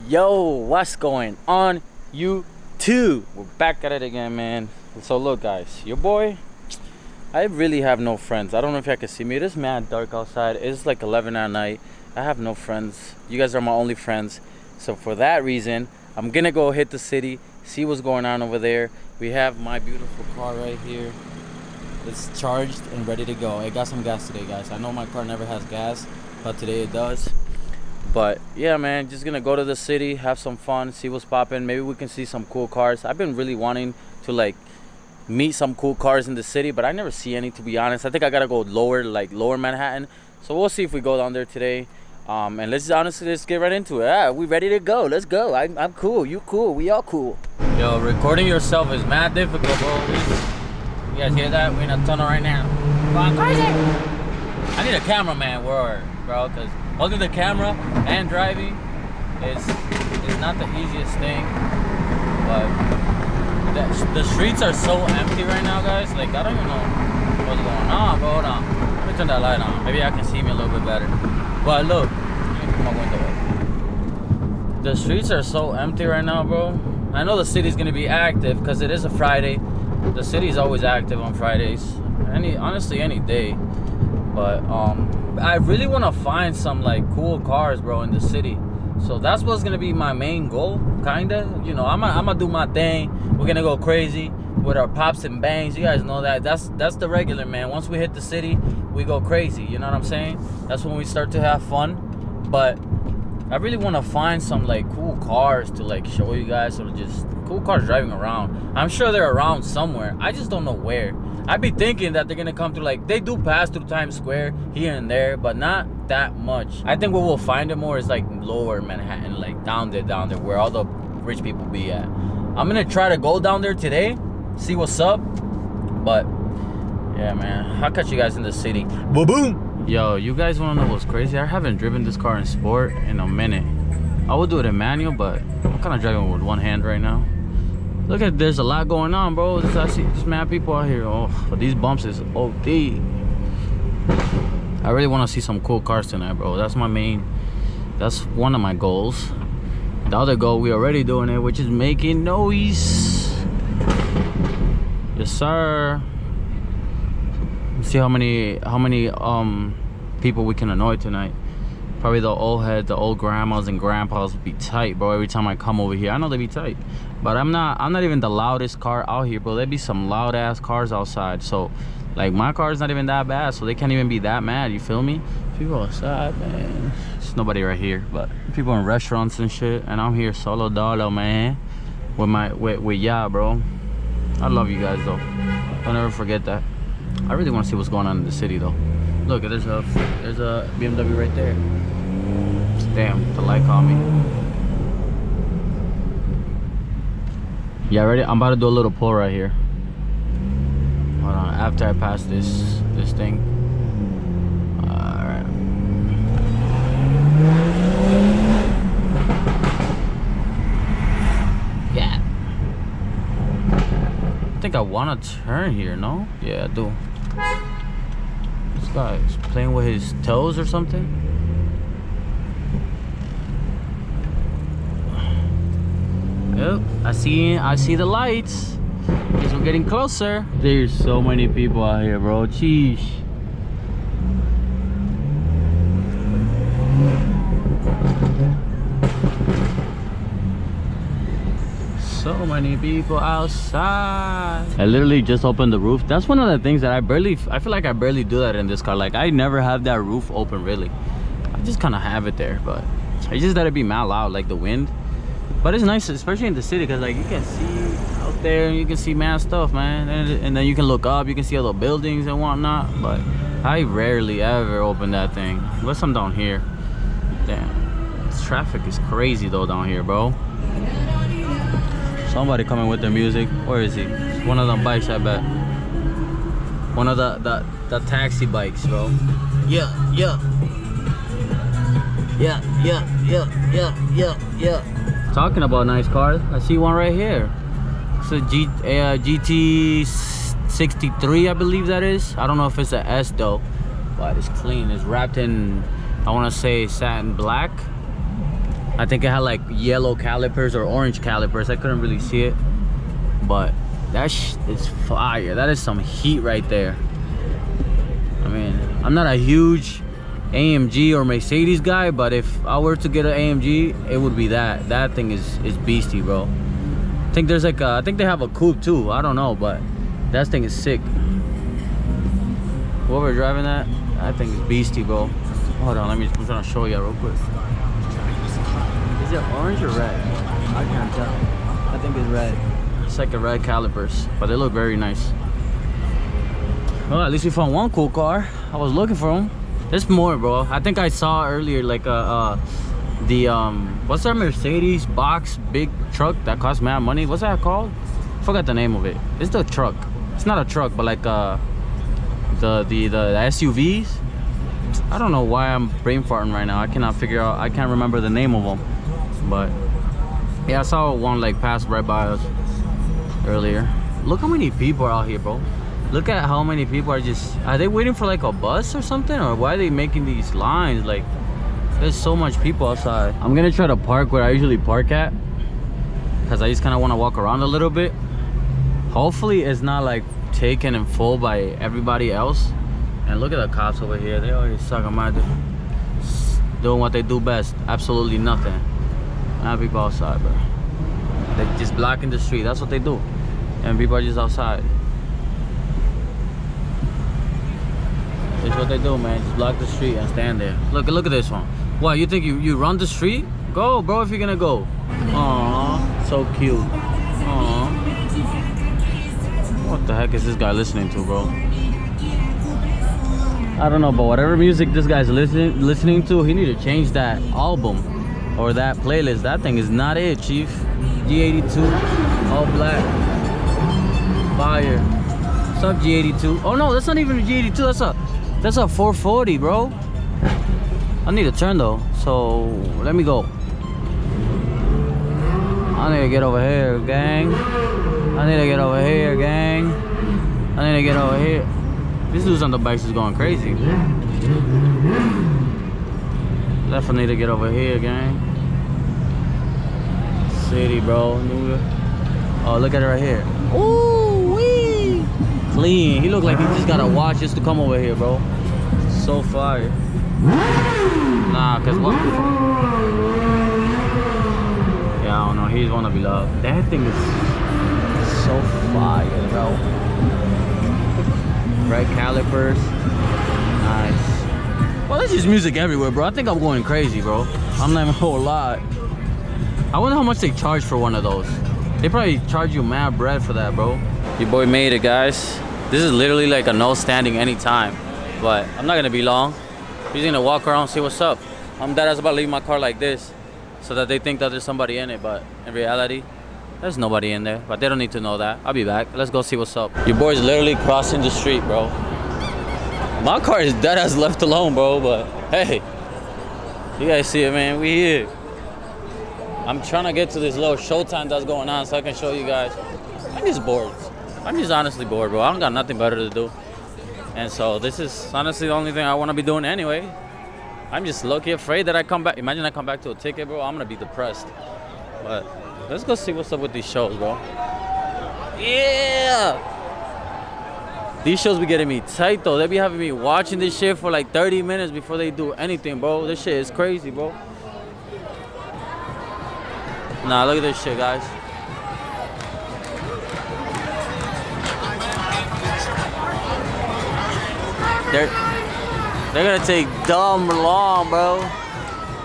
Yo, what's going on YouTube? We're back at it again, man. So look guys, your boy, I really have no friends. I don't know if you can see me. It is mad dark outside. It's like 11 at night. I have no friends. You guys are my only friends. So for that reason, I'm gonna go hit the city, see what's going on over there. We have my beautiful car right here. It's charged and ready to go. It got some gas today, guys. I know my car never has gas, but today it does. But yeah, man, just gonna go to the city, have some fun, see what's popping. Maybe we can see some cool cars. I've been really wanting to like meet some cool cars in the city, but I never see any, to be honest. I think I gotta go lower Manhattan. So we'll see if we go down there today. And let's get right into it. We ready to go. Let's go. I'm cool. You cool. We all cool. Yo, recording yourself is mad difficult, bro. You guys hear that? We're in a tunnel right now. Going crazy. I need a cameraman, bro, because holding the camera and driving is not the easiest thing. But the streets are so empty right now, guys. Like, I don't even know what's going on, bro. Hold on. Let me turn that light on. Maybe I can see me a little bit better. But look, let me put my window up. The streets are so empty right now, bro. I know the city's gonna be active because it is a Friday. The city's always active on Fridays. Honestly, any day. But I really want to find some like cool cars, bro, in the city. So that's what's gonna be my main goal, kinda. You know, I'm gonna do my thing. We're gonna go crazy with our pops and bangs. You guys know that. That's the regular, man. Once we hit the city, we go crazy. You know what I'm saying? That's when we start to have fun. But I really want to find some like cool cars to like show you guys, or just cool cars driving around. I'm sure they're around somewhere. I just don't know where. I'd be thinking that they're gonna come through, like they do pass through Times Square here and there, but not that much. I think where we'll find it more is like lower Manhattan, like down there where all the rich people be at. I'm gonna try to go down there today, see what's up. But yeah, man, I'll catch you guys in the city. Boom boom. Yo, you guys wanna know what's crazy? I haven't driven this car in sport in a minute. I would do it in manual, but I'm kind of driving with one hand right now. Look at, there's a lot going on, bro. I see just mad people out here. Oh, but these bumps is OD. I really want to see some cool cars tonight, bro. That's one of my goals. The other goal, we already doing it, which is making noise. Yes, sir. Let's see how many people we can annoy tonight. Probably the old heads, the old grandmas and grandpas be tight, bro. Every time I come over here, I know they be tight, but I'm not even the loudest car out here, bro. There be some loud ass cars outside. So like my car's not even that bad, so they can't even be that mad. You feel me? People outside, man. There's nobody right here, but people in restaurants and shit. And I'm here solo dolo, man, with y'all, bro. I love you guys though. Don't ever forget that. I really want to see what's going on in the city though. Look, there's a BMW right there. Damn, the light caught me. Yeah, ready? I'm about to do a little pull right here. Hold on, after I pass this thing. Alright. Yeah. I think I want to turn here, no? Yeah, I do. This guy's playing with his toes or something. Yep, I see the lights. Guess we're getting closer. There's so many people out here, bro. Jeez. So many people outside. I literally just opened the roof. That's one of the things that I feel like I barely do that in this car. Like I never have that roof open, really. I just kind of have it there, but it's just that it be mad loud, like the wind. But it's nice, especially in the city, because like you can see out there, you can see mad stuff, man. And then you can look up, you can see all the buildings and whatnot. But I rarely ever open that thing. Unless I'm down here. Damn, this traffic is crazy though down here, bro. Somebody coming with their music. Where is he? It's one of them bikes, I bet. One of the taxi bikes, bro. Yeah. Talking about nice cars, I see one right here. It's a GT63, I believe that is. I don't know if it's a S though, but it's clean. It's wrapped in, I want to say satin black. I think it had like yellow calipers or orange calipers. I couldn't really see it, but that is fire. That is some heat right there. I mean, I'm not a huge AMG or Mercedes guy, but if I were to get an AMG, it would be that. That thing is beastie, bro. I think there's like I think they have a coupe too. I don't know, but that thing is sick. Whoever driving that thing is beastie, bro. Hold on, I'm trying to show you real quick. Is it orange or red? I can't tell. I think it's red. It's like a red calipers, but they look very nice. Well, at least we found one cool car. I was looking for them. There's more, bro. I think I saw earlier like what's that Mercedes box big truck that costs mad money? What's that called? Forgot the name of it. It's the truck. It's not a truck, but like the SUVs. I don't know why I'm brain farting right now. I cannot figure out. I can't remember the name of them. But yeah, I saw one like pass right by us earlier. Look how many people are out here, bro. Look at how many people are they waiting for like a bus or something? Or why are they making these lines? Like, there's so much people outside. I'm gonna try to park where I usually park at, because I just kind of want to walk around a little bit. Hopefully it's not like taken in full by everybody else. And look at the cops over here. They always sucking my dick, doing what they do best. Absolutely nothing. Not people outside, bro. They just blocking the street. That's what they do. And people are just outside. That's what they do, man. Just block the street and stand there. Look at this one. What, you think you run the street? Go, bro, if you're gonna go. Aww, so cute. Aww. What the heck is this guy listening to, bro? I don't know, but whatever music this guy's listening to, he need to change that album or that playlist. That thing is not it, chief. G82, all black, fire. What's up, G82? Oh no, that's not even a G82. That's a 440, bro. I need a turn though, so let me go. I need to get over here, gang. I need to get over here, gang. I need to get over here. This dude's on the bikes is going crazy. Definitely need to get over here, gang. City, bro. Oh, look at it right here. Ooh, wee. Clean. He looked like he just got a watch just to come over here, bro. So fire. Nah, cause what? Yeah, I don't know. He's wanna be loved. That thing is so fire, bro. Red calipers. Nice. Well, there's just music everywhere, bro. I think I'm going crazy, bro. I'm not even a whole lot. I wonder how much they charge for one of those. They probably charge you mad bread for that, bro. Your boy made it, guys. This is literally like a no standing anytime. But I'm not gonna be long. I'm just gonna walk around, see what's up. I'm deadass about to leave my car like this so that they think that there's somebody in it, but in reality, there's nobody in there. But they don't need to know that. I'll be back. Let's go see what's up. Your boy's literally crossing the street, bro. My car is deadass left alone, bro, but hey, you guys see it, man. We here. I'm trying to get to this little showtime that's going on so I can show you guys. I'm just bored. I'm just honestly bored, bro. I don't got nothing better to do. And so this is honestly the only thing I want to be doing anyway. I'm just low-key afraid that I come back. Imagine I come back to a ticket, bro. I'm going to be depressed. But let's go see what's up with these shows, bro. Yeah! These shows be getting me tight, though. They be having me watching this shit for like 30 minutes before they do anything, bro. This shit is crazy, bro. Nah, look at this shit, guys. They're gonna take dumb long, bro.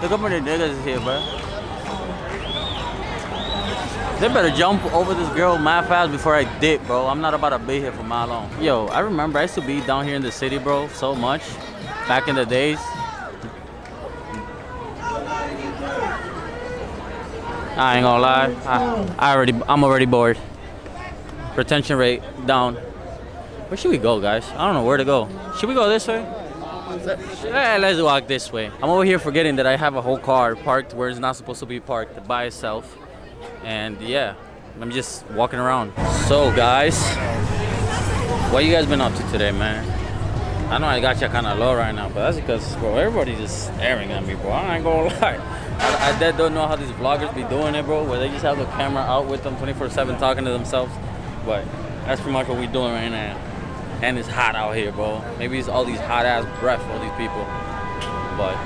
Look how many niggas here, bro. They better jump over this girl mad fast before I dip, bro. I'm not about to be here for mad long. Yo, I remember I used to be down here in the city, bro, so much. Back in the days. I ain't gonna lie. I'm already bored. Retention rate down. Where should we go, guys? I don't know where to go. Should we go this way? Let's walk this way. I'm over here forgetting that I have a whole car parked where it's not supposed to be parked by itself. And yeah, I'm just walking around. So guys, what you guys been up to today, man? I know I got you kind of low right now, but that's because, bro, everybody's just staring at me, bro. I ain't gonna lie. I dead don't know how these vloggers be doing it, bro, where they just have the camera out with them 24/7 talking to themselves. But that's pretty much what we doing right now. And it's hot out here, bro. Maybe it's all these hot ass breath, all these people. But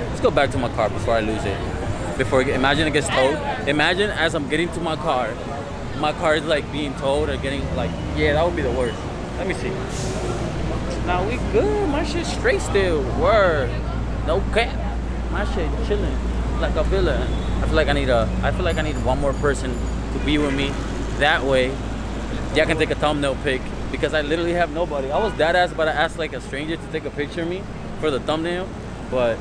let's go back to my car before I lose it. Imagine it gets towed. Imagine as I'm getting to my car is like being towed or getting like, yeah, that would be the worst. Let me see. Now we good. My shit straight still. Word. No cap. My shit chilling like a villain. I feel like I need one more person to be with me. That way, y'all can take a thumbnail pic because I literally have nobody. I was dead ass about to ask like a stranger to take a picture of me for the thumbnail, but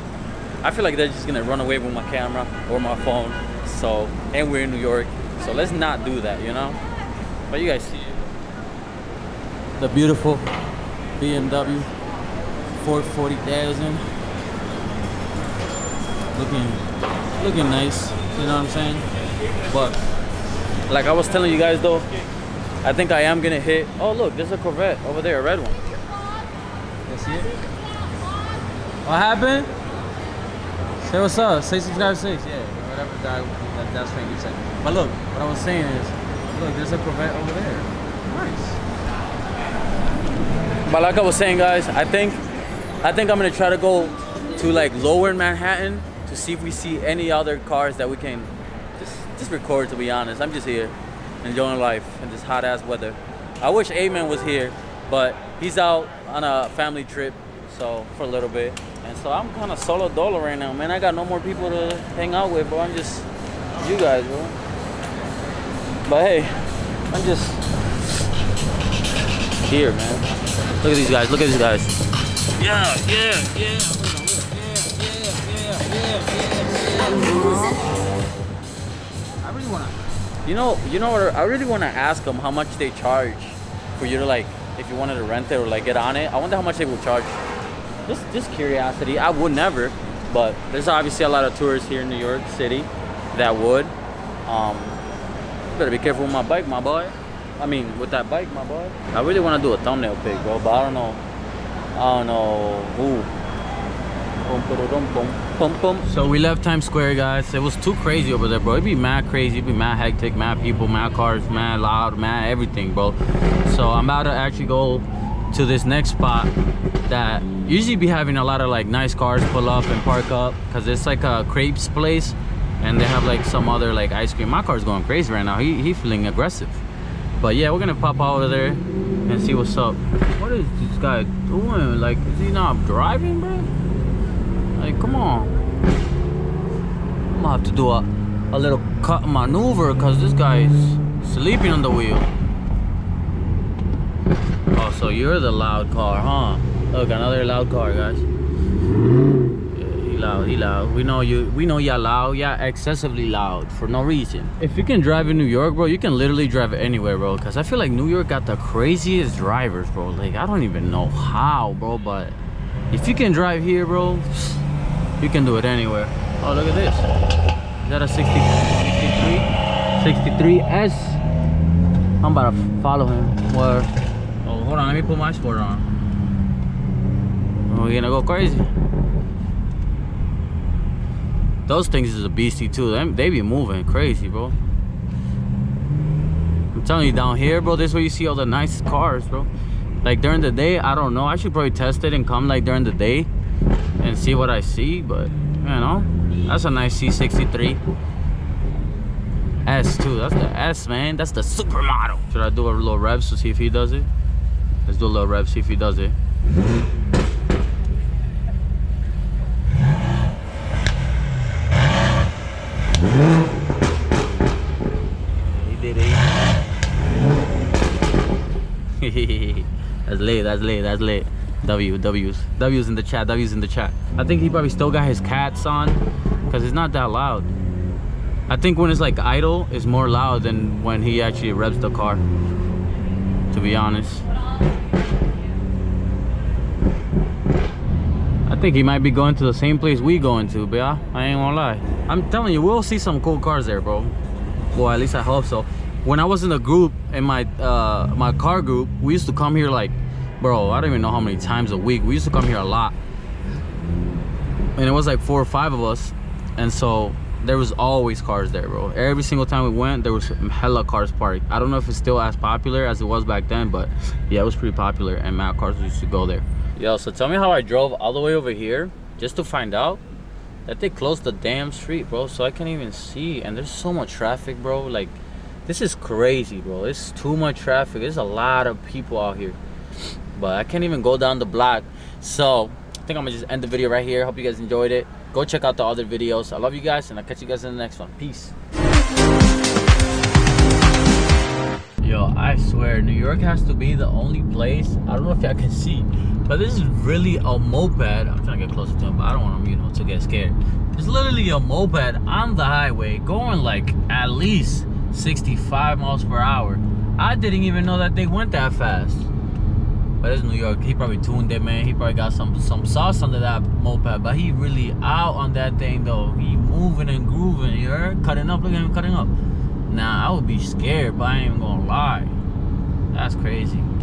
I feel like they're just gonna run away with my camera or my phone. So, and we're in New York, so let's not do that, you know? But you guys see it. The beautiful BMW 440i. Looking nice, you know what I'm saying? But like I was telling you guys though, I think I am gonna hit. Oh look, there's a Corvette over there, a red one. You see it? What happened? Say what's up. Say subscribe 6. Yeah, whatever that stranger said. But look, what I was saying is, look, there's a Corvette over there. Nice. But like I was saying, guys, I think I'm gonna try to go to like lower Manhattan to see if we see any other cars that we can just record. To be honest, I'm just here enjoying life in this hot ass weather. I wish A-Man was here, but he's out on a family trip, so for a little bit. And so I'm kind of solo dolo right now, man. I got no more people to hang out with, bro. I'm just you guys, bro. But hey, I'm just here, man. Look at these guys. Look at these guys. Yeah. I really wanna, you know what? I really wanna ask them how much they charge for you to like, if you wanted to rent it or like get on it. I wonder how much they will charge. Just curiosity. I would never, but there's obviously a lot of tourists here in New York City that would. Better be careful with my bike, my boy. I mean, with that bike, my boy. I really want to do a thumbnail pic, bro, but I don't know. Ooh. So we left Times Square, guys. It was too crazy over there, bro. It'd be mad crazy. It'd be mad hectic, mad people, mad cars, mad loud, mad everything, bro. So I'm about to actually go to this next spot that usually be having a lot of like nice cars pull up and park up, because it's like a crepes place and they have like some other like ice cream. My car's going crazy right now. He feeling aggressive. But yeah, we're gonna pop out over there and see what's up. What is this guy doing? Like, is he not driving, bro? Like, come on. I'm gonna have to do a little cut maneuver because this guy's sleeping on the wheel. Oh, so you're the loud car, huh? Look, another loud car, guys. Yeah, he loud. We know y'all loud. Yeah, excessively loud for no reason. If you can drive in New York, bro, you can literally drive anywhere, bro. Because I feel like New York got the craziest drivers, bro. Like, I don't even know how, bro. But if you can drive here, bro, you can do it anywhere. Oh, look at this. Is that a 63S? I'm about to follow him. Where? Oh, hold on. Let me put my sport on. We're gonna go crazy. Those things is a beastie too. They be moving crazy, bro. I'm telling you, down here, bro, this is where you see all the nice cars, bro. Like during the day, I don't know. I should probably test it and come like during the day and see what I see. But you know, that's a nice C63 S too. That's the S, man. That's the supermodel. Should I do a little revs to see if he does it? Let's do a little rev, see if he does it. He did it. That's lit. W's in the chat, W's in the chat. I think he probably still got his cats on because it's not that loud. I think when it's like idle, it's more loud than when he actually revs the car, to be honest. I think he might be going to the same place we going to, but yeah, I ain't gonna lie. I'm telling you, we'll see some cool cars there, bro. Well, at least I hope so. When I was in the group, in my my car group, we used to come here like Bro, I don't even know how many times a week. We used to come here a lot. And it was like 4 or 5 of us. And so there was always cars there, bro. Every single time we went, there was hella cars parked. I don't know if it's still as popular as it was back then, but yeah, it was pretty popular, and mad cars used to go there. Yo, so tell me how I drove all the way over here just to find out that they closed the damn street, bro. So I can't even see, and there's so much traffic, bro. Like, this is crazy, bro. It's too much traffic. There's a lot of people out here, but I can't even go down the block. So I think I'm gonna just end the video right here. Hope you guys enjoyed it. Go check out the other videos. I love you guys, and I'll catch you guys in the next one. Peace. Yo, I swear, New York has to be the only place. I don't know if y'all can see, but this is really a moped. I'm trying to get closer to him, but I don't want him, you know, to get scared. It's literally a moped on the highway going like at least 65 miles per hour. I didn't even know that they went that fast. But it's New York. He probably tuned it, man. He probably got some sauce under that moped. But he really out on that thing, though. He moving and grooving, you heard? Cutting up, look at him cutting up. Nah, I would be scared, but I ain't even gonna lie. That's crazy.